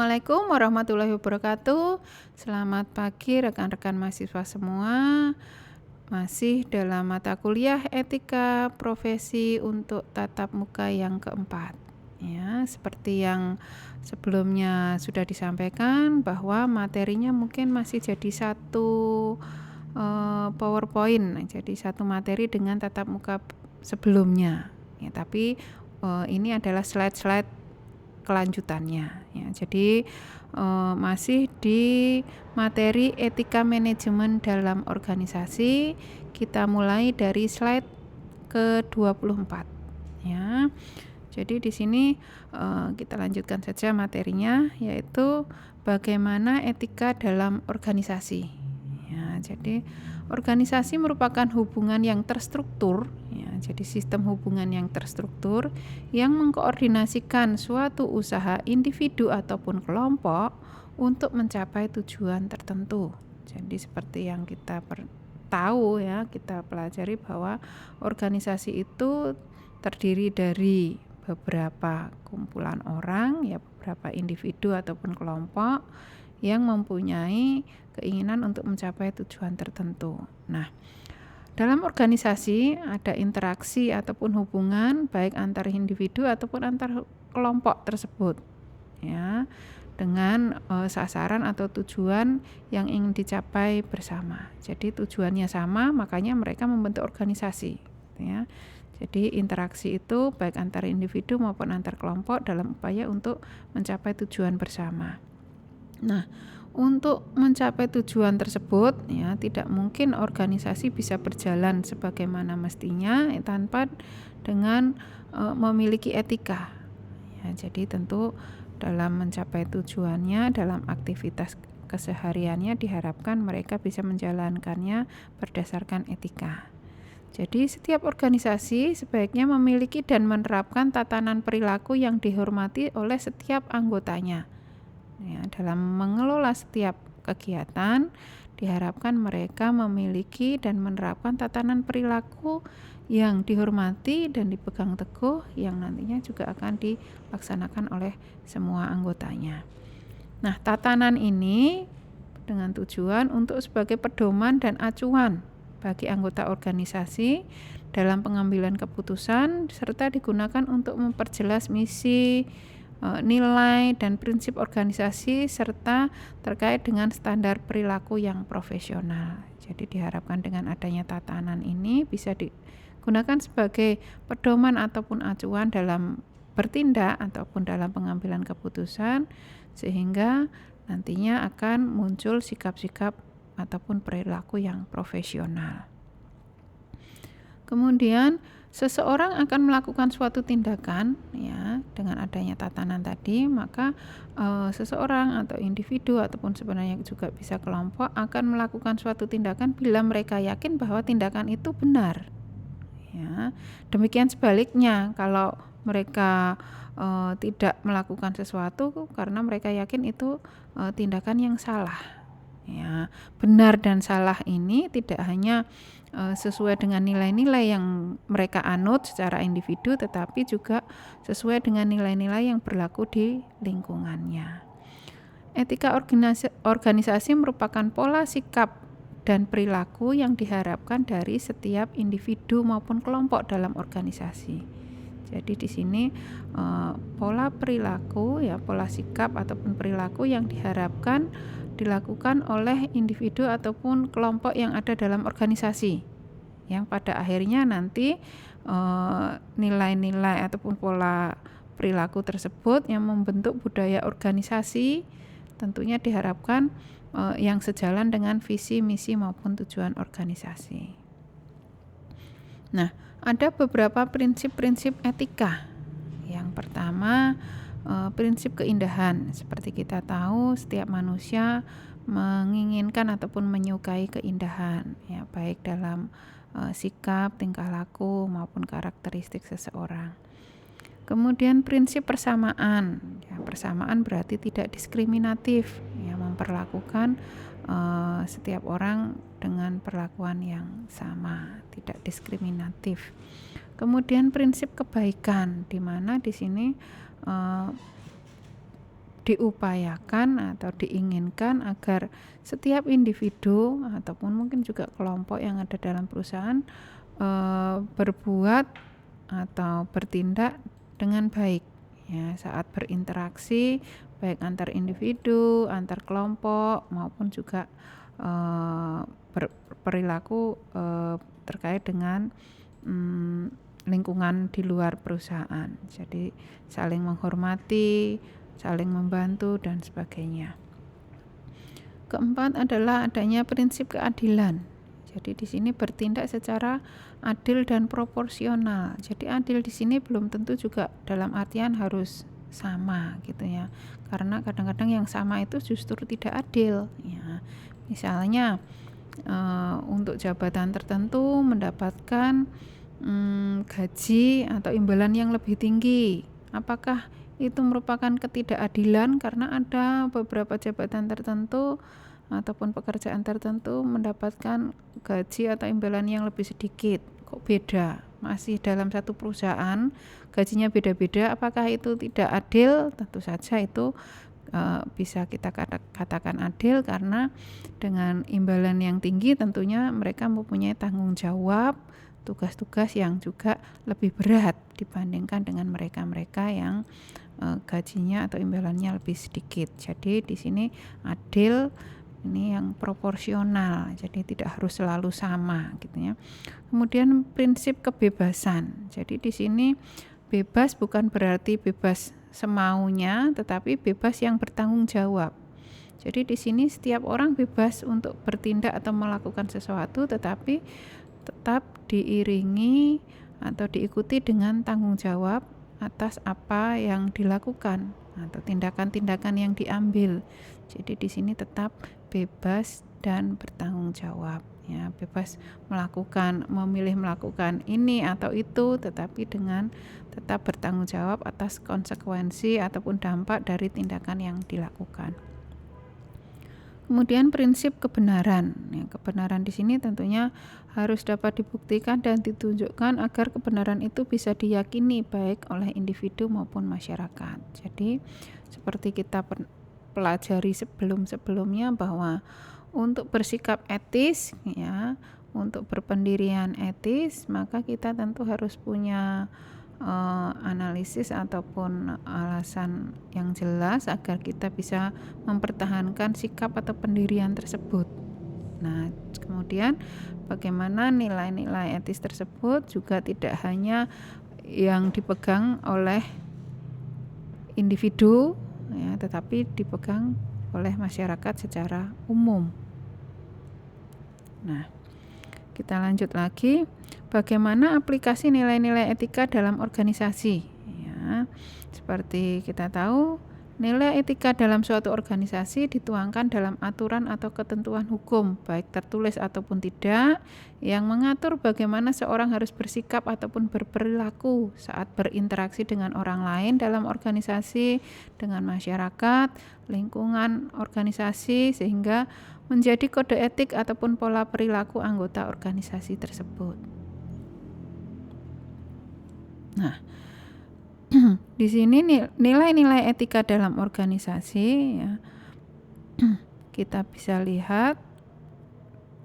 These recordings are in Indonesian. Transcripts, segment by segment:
Assalamualaikum warahmatullahi wabarakatuh. Selamat pagi rekan-rekan mahasiswa semua. Masih dalam mata kuliah Etika Profesi untuk tatap muka yang keempat. Ya, seperti yang sebelumnya sudah disampaikan bahwa materinya mungkin masih jadi satu PowerPoint, jadi satu materi dengan tatap muka sebelumnya. Ya, tapi ini adalah slide-slide kelanjutannya ya. Jadi masih di materi etika manajemen dalam organisasi. Kita mulai dari slide ke-24 ya. Jadi di sini kita lanjutkan saja materinya, yaitu bagaimana etika dalam organisasi ya. Jadi organisasi merupakan hubungan yang terstruktur ya. Jadi sistem hubungan yang terstruktur yang mengkoordinasikan suatu usaha individu ataupun kelompok untuk mencapai tujuan tertentu. Jadi seperti yang kita tahu ya, kita pelajari bahwa organisasi itu terdiri dari beberapa kumpulan orang ya, beberapa individu ataupun kelompok yang mempunyai keinginan untuk mencapai tujuan tertentu. Nah, dalam organisasi ada interaksi ataupun hubungan baik antar individu ataupun antar kelompok tersebut ya, dengan sasaran atau tujuan yang ingin dicapai bersama. Jadi tujuannya sama, makanya mereka membentuk organisasi ya. Jadi interaksi itu baik antar individu maupun antar kelompok dalam upaya untuk mencapai tujuan bersama. Nah, untuk mencapai tujuan tersebut ya, tidak mungkin organisasi bisa berjalan sebagaimana mestinya tanpa dengan memiliki etika ya. Jadi tentu dalam mencapai tujuannya, dalam aktivitas kesehariannya diharapkan mereka bisa menjalankannya berdasarkan etika. Jadi setiap organisasi sebaiknya memiliki dan menerapkan tatanan perilaku yang dihormati oleh setiap anggotanya. Ya, dalam mengelola setiap kegiatan diharapkan mereka memiliki dan menerapkan tatanan perilaku yang dihormati dan dipegang teguh, yang nantinya juga akan dilaksanakan oleh semua anggotanya. Nah, tatanan ini dengan tujuan untuk sebagai pedoman dan acuan bagi anggota organisasi dalam pengambilan keputusan, serta digunakan untuk memperjelas misi, nilai dan prinsip organisasi, serta terkait dengan standar perilaku yang profesional. Jadi diharapkan dengan adanya tatanan ini bisa digunakan sebagai pedoman ataupun acuan dalam bertindak ataupun dalam pengambilan keputusan, sehingga nantinya akan muncul sikap-sikap ataupun perilaku yang profesional. Kemudian seseorang akan melakukan suatu tindakan ya, dengan adanya tatanan tadi, maka seseorang atau individu ataupun sebenarnya juga bisa kelompok akan melakukan suatu tindakan bila mereka yakin bahwa tindakan itu benar ya. Demikian sebaliknya, kalau mereka tidak melakukan sesuatu karena mereka yakin itu tindakan yang salah ya. Benar dan salah ini tidak hanya sesuai dengan nilai-nilai yang mereka anut secara individu, tetapi juga sesuai dengan nilai-nilai yang berlaku di lingkungannya. Etika organisasi merupakan pola sikap dan perilaku yang diharapkan dari setiap individu maupun kelompok dalam organisasi. Jadi di sini pola perilaku ya, pola sikap ataupun perilaku yang diharapkan dilakukan oleh individu ataupun kelompok yang ada dalam organisasi, yang pada akhirnya nanti nilai-nilai ataupun pola perilaku tersebut yang membentuk budaya organisasi tentunya diharapkan yang sejalan dengan visi, misi maupun tujuan organisasi. Nah, ada beberapa prinsip-prinsip etika. Yang pertama, prinsip keindahan. Seperti kita tahu, setiap manusia menginginkan ataupun menyukai keindahan ya, baik dalam sikap, tingkah laku maupun karakteristik seseorang. Kemudian prinsip persamaan ya, persamaan berarti tidak diskriminatif ya, memperlakukan setiap orang dengan perlakuan yang sama, tidak diskriminatif. Kemudian prinsip kebaikan, di mana di sini diupayakan atau diinginkan agar setiap individu ataupun mungkin juga kelompok yang ada dalam perusahaan berbuat atau bertindak dengan baik ya saat berinteraksi, baik antar individu, antar kelompok maupun juga perilaku terkait dengan lingkungan di luar perusahaan. Jadi saling menghormati, saling membantu dan sebagainya. Keempat adalah adanya prinsip keadilan. Jadi di sini bertindak secara adil dan proporsional. Jadi adil di sini belum tentu juga dalam artian harus sama gitu ya. Karena kadang-kadang yang sama itu justru tidak adil ya. Misalnya untuk jabatan tertentu mendapatkan gaji atau imbalan yang lebih tinggi. Apakah itu merupakan ketidakadilan karena ada beberapa jabatan tertentu ataupun pekerjaan tertentu mendapatkan gaji atau imbalan yang lebih sedikit? Kok beda? Masih dalam satu perusahaan gajinya beda-beda, apakah itu tidak adil? Tentu saja itu bisa kita katakan adil karena dengan imbalan yang tinggi tentunya mereka mempunyai tanggung jawab, tugas-tugas yang juga lebih berat dibandingkan dengan mereka-mereka yang gajinya atau imbalannya lebih sedikit. Jadi di sini adil ini yang proporsional, jadi tidak harus selalu sama gitu ya. Kemudian prinsip kebebasan. Jadi di sini bebas bukan berarti bebas semaunya, tetapi bebas yang bertanggung jawab. Jadi di sini setiap orang bebas untuk bertindak atau melakukan sesuatu, tetapi tetap diiringi atau diikuti dengan tanggung jawab atas apa yang dilakukan atau tindakan-tindakan yang diambil. Jadi di sini tetap bebas dan bertanggung jawab ya, bebas memilih melakukan ini atau itu, tetapi dengan tetap bertanggung jawab atas konsekuensi ataupun dampak dari tindakan yang dilakukan. Kemudian prinsip kebenaran. Ya, kebenaran di sini tentunya harus dapat dibuktikan dan ditunjukkan agar kebenaran itu bisa diyakini baik oleh individu maupun masyarakat. Jadi seperti kita pelajari sebelum-sebelumnya bahwa untuk bersikap etis ya, untuk berpendirian etis, maka kita tentu harus punya analisis ataupun alasan yang jelas agar kita bisa mempertahankan sikap atau pendirian tersebut. Nah, kemudian bagaimana nilai-nilai etis tersebut juga tidak hanya yang dipegang oleh individu ya, tetapi dipegang oleh masyarakat secara umum. Nah, kita lanjut lagi. Bagaimana aplikasi nilai-nilai etika dalam organisasi? Ya, seperti kita tahu, nilai etika dalam suatu organisasi dituangkan dalam aturan atau ketentuan hukum, baik tertulis ataupun tidak, yang mengatur bagaimana seorang harus bersikap ataupun berperilaku saat berinteraksi dengan orang lain dalam organisasi, dengan masyarakat, lingkungan organisasi, sehingga menjadi kode etik ataupun pola perilaku anggota organisasi tersebut. Nah, di sini nilai-nilai etika dalam organisasi ya, kita bisa lihat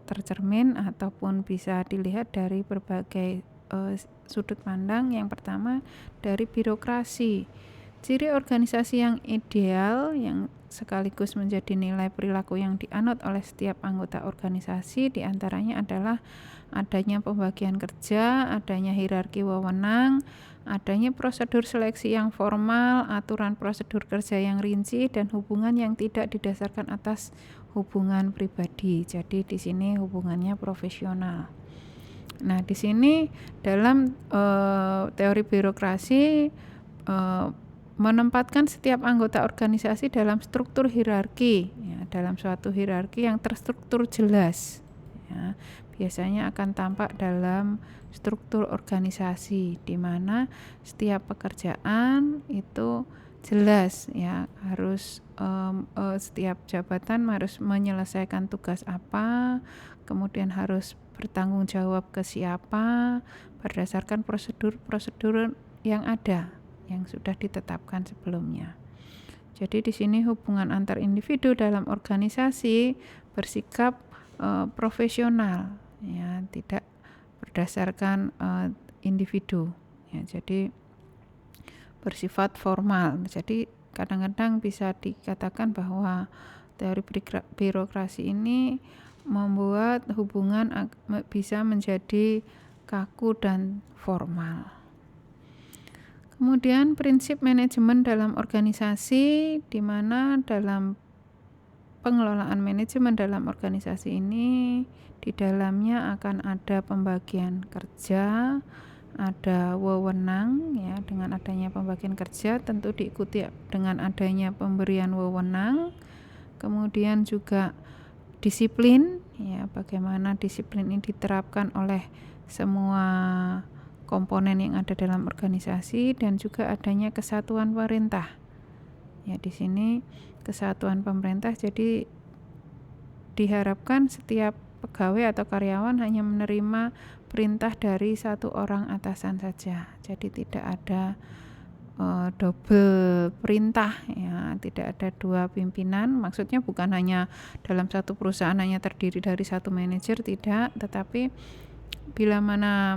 tercermin ataupun bisa dilihat dari berbagai sudut pandang. Yang pertama dari birokrasi. Ciri organisasi yang ideal yang sekaligus menjadi nilai perilaku yang dianut oleh setiap anggota organisasi diantaranya adalah adanya pembagian kerja, adanya hierarki wewenang, adanya prosedur seleksi yang formal, aturan prosedur kerja yang rinci, dan hubungan yang tidak didasarkan atas hubungan pribadi. Jadi di sini hubungannya profesional. Nah, di sini dalam teori birokrasi menempatkan setiap anggota organisasi dalam struktur hierarki, ya, dalam suatu hierarki yang terstruktur jelas. Ya, biasanya akan tampak dalam struktur organisasi di mana setiap pekerjaan itu jelas ya, harus setiap jabatan harus menyelesaikan tugas apa, kemudian harus bertanggung jawab ke siapa berdasarkan prosedur-prosedur yang ada yang sudah ditetapkan sebelumnya. Jadi di sini hubungan antar individu dalam organisasi bersikap profesional, ya, tidak berdasarkan individu, ya. Jadi bersifat formal. Jadi kadang-kadang bisa dikatakan bahwa teori birokrasi ini membuat hubungan bisa menjadi kaku dan formal. Kemudian prinsip manajemen dalam organisasi, di mana dalam pengelolaan manajemen dalam organisasi ini di dalamnya akan ada pembagian kerja, ada wewenang, ya. Dengan adanya pembagian kerja tentu diikuti dengan adanya pemberian wewenang, kemudian juga disiplin, ya, bagaimana disiplin ini diterapkan oleh semua komponen yang ada dalam organisasi, dan juga adanya kesatuan pemerintah. Ya, di sini kesatuan pemerintah, jadi diharapkan setiap pegawai atau karyawan hanya menerima perintah dari satu orang atasan saja. Jadi tidak ada double perintah, ya, tidak ada dua pimpinan. Maksudnya bukan hanya dalam satu perusahaan hanya terdiri dari satu manajer, tidak, tetapi bila mana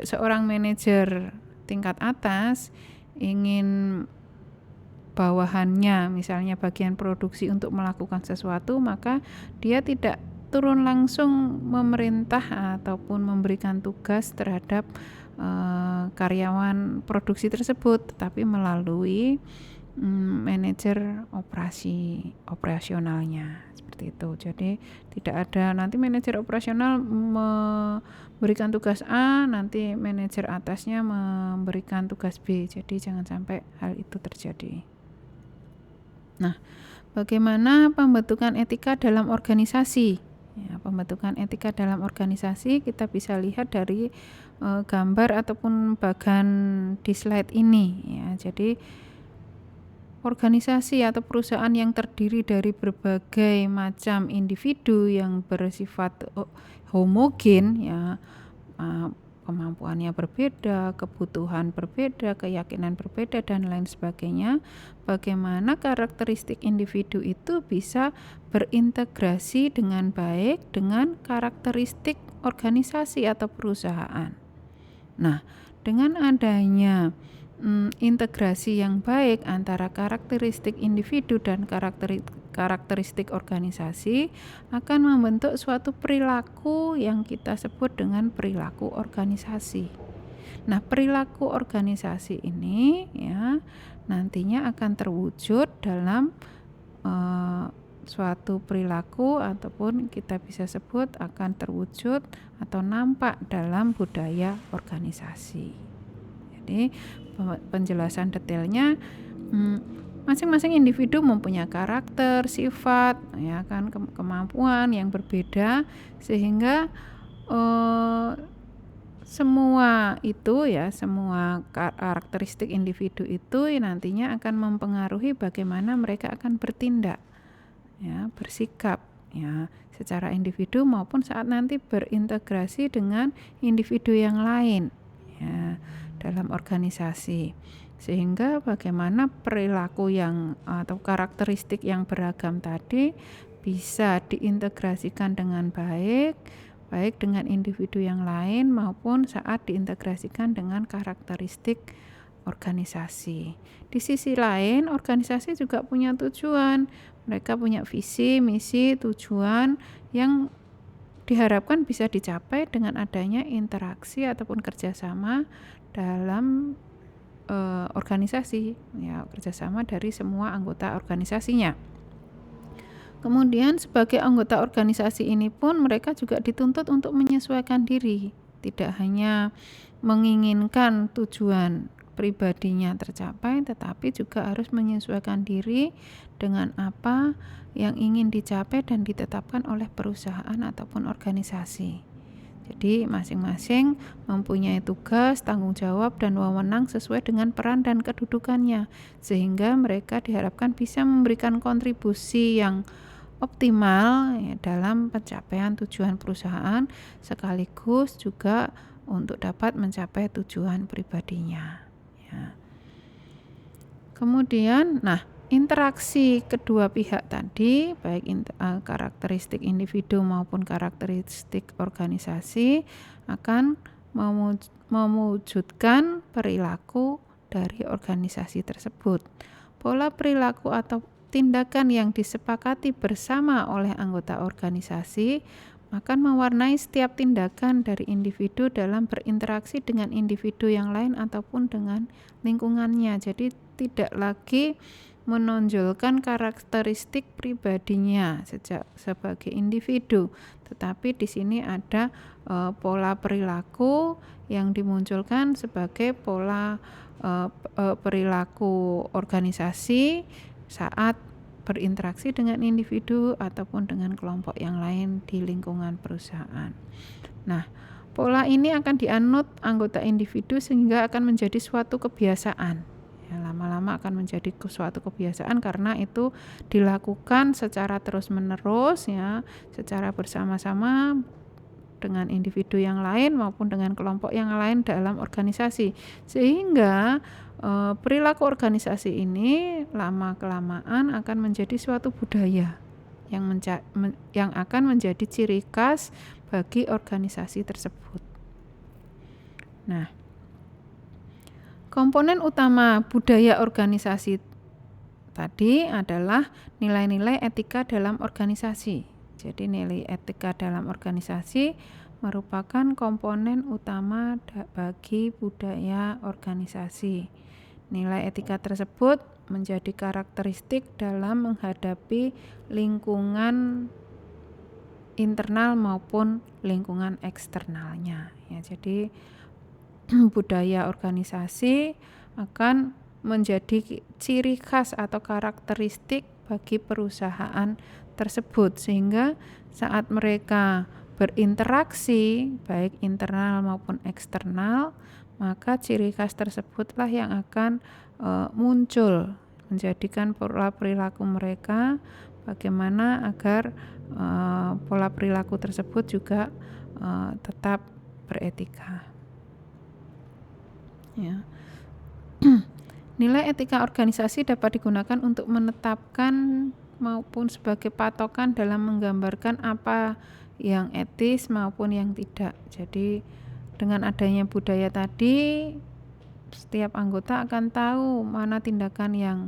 seorang manajer tingkat atas ingin bawahannya, misalnya bagian produksi, untuk melakukan sesuatu, maka dia tidak turun langsung memerintah ataupun memberikan tugas terhadap karyawan produksi tersebut, tetapi melalui manajer operasionalnya, seperti itu. Jadi tidak ada nanti manajer operasional memberikan tugas A, nanti manajer atasnya memberikan tugas B. Jadi jangan sampai hal itu terjadi. Nah, bagaimana pembentukan etika dalam organisasi? Ya, pembentukan etika dalam organisasi kita bisa lihat dari gambar ataupun bagan di slide ini, ya. Jadi organisasi atau perusahaan yang terdiri dari berbagai macam individu yang bersifat homogen, ya, kemampuannya berbeda, kebutuhan berbeda, keyakinan berbeda, dan lain sebagainya. Bagaimana karakteristik individu itu bisa berintegrasi dengan baik dengan karakteristik organisasi atau perusahaan. Nah, dengan adanya integrasi yang baik antara karakteristik individu dan karakteristik organisasi akan membentuk suatu perilaku yang kita sebut dengan perilaku organisasi. Nah, perilaku organisasi ini, ya, nantinya akan terwujud dalam suatu perilaku, ataupun kita bisa sebut akan terwujud atau nampak dalam budaya organisasi. Jadi penjelasan detailnya, masing-masing individu mempunyai karakter, sifat, ya kan, kemampuan yang berbeda, sehingga semua itu, ya, semua karakteristik individu itu nantinya akan mempengaruhi bagaimana mereka akan bertindak, ya, bersikap, ya, secara individu maupun saat nanti berintegrasi dengan individu yang lain, ya, dalam organisasi. Sehingga bagaimana perilaku yang atau karakteristik yang beragam tadi bisa diintegrasikan dengan baik dengan individu yang lain maupun saat diintegrasikan dengan karakteristik organisasi. Di sisi lain, organisasi juga punya tujuan. Mereka punya visi, misi, tujuan yang diharapkan bisa dicapai dengan adanya interaksi ataupun kerjasama dalam organisasi, ya, kerjasama dari semua anggota organisasinya. Kemudian sebagai anggota organisasi ini pun mereka juga dituntut untuk menyesuaikan diri, tidak hanya menginginkan tujuan pribadinya tercapai, tetapi juga harus menyesuaikan diri dengan apa yang ingin dicapai dan ditetapkan oleh perusahaan ataupun organisasi. Jadi masing-masing mempunyai tugas, tanggung jawab, dan wewenang sesuai dengan peran dan kedudukannya, sehingga mereka diharapkan bisa memberikan kontribusi yang optimal, ya, dalam pencapaian tujuan perusahaan, sekaligus juga untuk dapat mencapai tujuan pribadinya, ya. Kemudian, nah, interaksi kedua pihak tadi, baik karakteristik individu maupun karakteristik organisasi, akan mewujudkan perilaku dari organisasi tersebut. Pola perilaku atau tindakan yang disepakati bersama oleh anggota organisasi akan mewarnai setiap tindakan dari individu dalam berinteraksi dengan individu yang lain ataupun dengan lingkungannya. Jadi tidak lagi menonjolkan karakteristik pribadinya sebagai individu, tetapi di sini ada pola perilaku yang dimunculkan sebagai pola perilaku organisasi saat berinteraksi dengan individu ataupun dengan kelompok yang lain di lingkungan perusahaan. Nah, pola ini akan dianut anggota individu sehingga akan menjadi suatu kebiasaan. Ya, lama-lama akan menjadi suatu kebiasaan karena itu dilakukan secara terus-menerus, ya, secara bersama-sama dengan individu yang lain maupun dengan kelompok yang lain dalam organisasi, sehingga perilaku organisasi ini lama-kelamaan akan menjadi suatu budaya yang akan menjadi ciri khas bagi organisasi tersebut. Nah, komponen utama budaya organisasi tadi adalah nilai-nilai etika dalam organisasi. Jadi nilai etika dalam organisasi merupakan komponen utama bagi budaya organisasi. Nilai etika tersebut menjadi karakteristik dalam menghadapi lingkungan internal maupun lingkungan eksternalnya. Ya, jadi budaya organisasi akan menjadi ciri khas atau karakteristik bagi perusahaan tersebut, sehingga saat mereka berinteraksi baik internal maupun eksternal, maka ciri khas tersebutlah yang akan muncul menjadikan pola perilaku mereka, bagaimana agar pola perilaku tersebut juga tetap beretika. Ya. Nilai etika organisasi dapat digunakan untuk menetapkan maupun sebagai patokan dalam menggambarkan apa yang etis maupun yang tidak. Jadi dengan adanya budaya tadi, setiap anggota akan tahu mana tindakan yang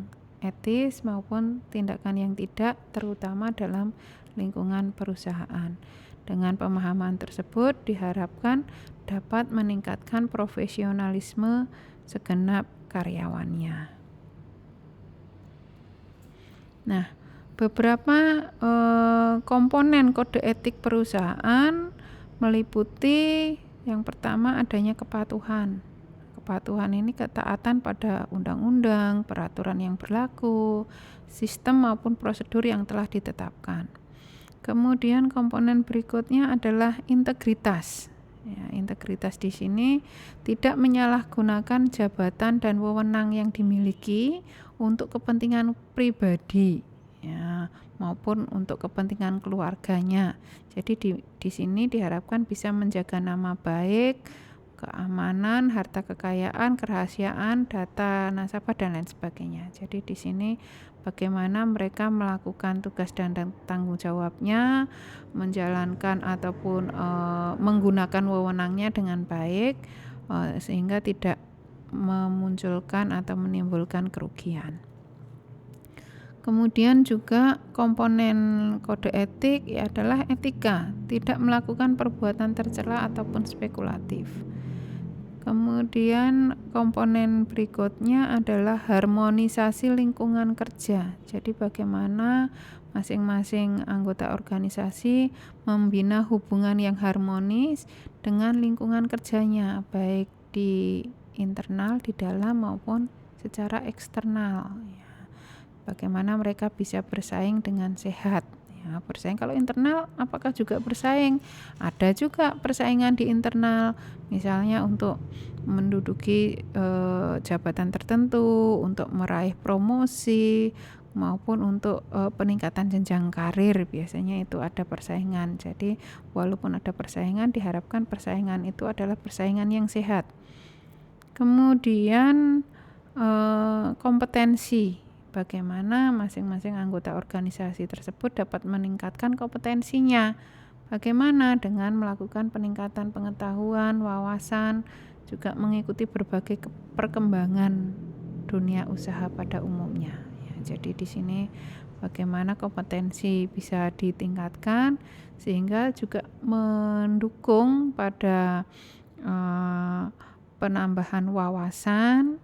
etis maupun tindakan yang tidak, terutama dalam lingkungan perusahaan. Dengan pemahaman tersebut diharapkan dapat meningkatkan profesionalisme segenap karyawannya. Nah, beberapa komponen kode etik perusahaan meliputi yang pertama adanya kepatuhan. Kepatuhan ini ketaatan pada undang-undang, peraturan yang berlaku, sistem maupun prosedur yang telah ditetapkan. Kemudian komponen berikutnya adalah integritas. Ya, integritas di sini tidak menyalahgunakan jabatan dan wewenang yang dimiliki untuk kepentingan pribadi, ya, maupun untuk kepentingan keluarganya. Jadi di sini diharapkan bisa menjaga nama baik, keamanan, harta kekayaan, kerahasiaan, data nasabah dan lain sebagainya. Jadi di sini bagaimana mereka melakukan tugas dan tanggung jawabnya, menjalankan ataupun menggunakan wewenangnya dengan baik, sehingga tidak memunculkan atau menimbulkan kerugian. Kemudian juga komponen kode etik adalah etika, tidak melakukan perbuatan tercela ataupun spekulatif. Kemudian komponen berikutnya adalah harmonisasi lingkungan kerja. Jadi bagaimana masing-masing anggota organisasi membina hubungan yang harmonis dengan lingkungan kerjanya, baik di internal, di dalam maupun secara eksternal. Bagaimana mereka bisa bersaing dengan sehat. Ya, bersaing kalau internal apakah juga bersaing? Ada juga persaingan di internal, misalnya untuk menduduki jabatan tertentu, untuk meraih promosi maupun untuk peningkatan jenjang karir, biasanya itu ada persaingan. Jadi walaupun ada persaingan, diharapkan persaingan itu adalah persaingan yang sehat. Kemudian kompetensi bagaimana masing-masing anggota organisasi tersebut dapat meningkatkan kompetensinya. Bagaimana dengan melakukan peningkatan pengetahuan, wawasan, juga mengikuti berbagai perkembangan dunia usaha pada umumnya. Ya, jadi di sini bagaimana kompetensi bisa ditingkatkan sehingga juga mendukung pada penambahan wawasan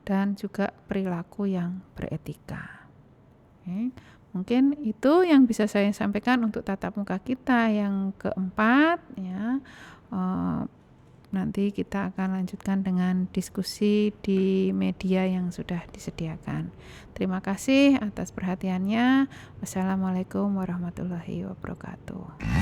dan juga perilaku yang beretika. Oke. Mungkin itu yang bisa saya sampaikan untuk tatap muka kita yang keempat ya. Nanti kita akan lanjutkan dengan diskusi di media yang sudah disediakan. Terima kasih atas perhatiannya. Wassalamualaikum warahmatullahi wabarakatuh.